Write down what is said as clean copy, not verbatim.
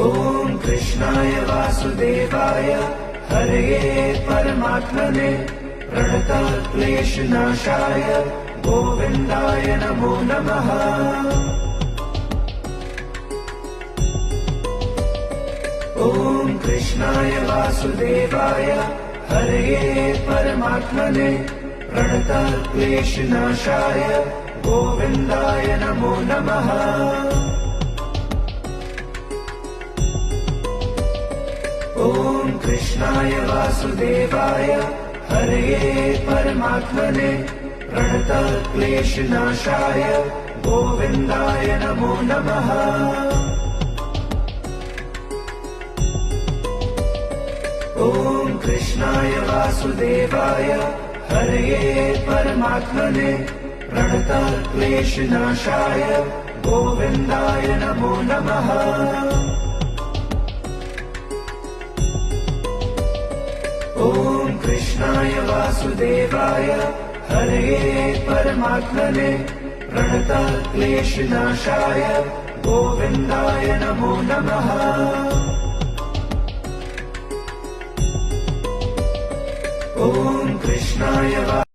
ॐ कृष्णाय वासुदेवाय हरये परमात्मने प्रणतक्लेशनाशाय गोविन्दाय नमो नमः। ॐ कृष्णाय वासुदेवाय हरये परमात्मने प्रणतक्लेशनाशाय गोविन्दाय नमो नमः। ॐ कृष्णाय वासुदेवाय हरये परमात्मने प्रणतक्लेशनाशाय गोविन्दाय नमो नमः। ॐ कृष्णाय वासुदेवाय हरये परमात्मने प्रणतक्लेशनाशाय गोविन्दाय नमो नमः। ॐ कृष्णाय वासुदेवाय हरये परमात्मने प्रणतक्लेशनाशाय गोविन्दाय नमो नमः। ॐ कृष्णाय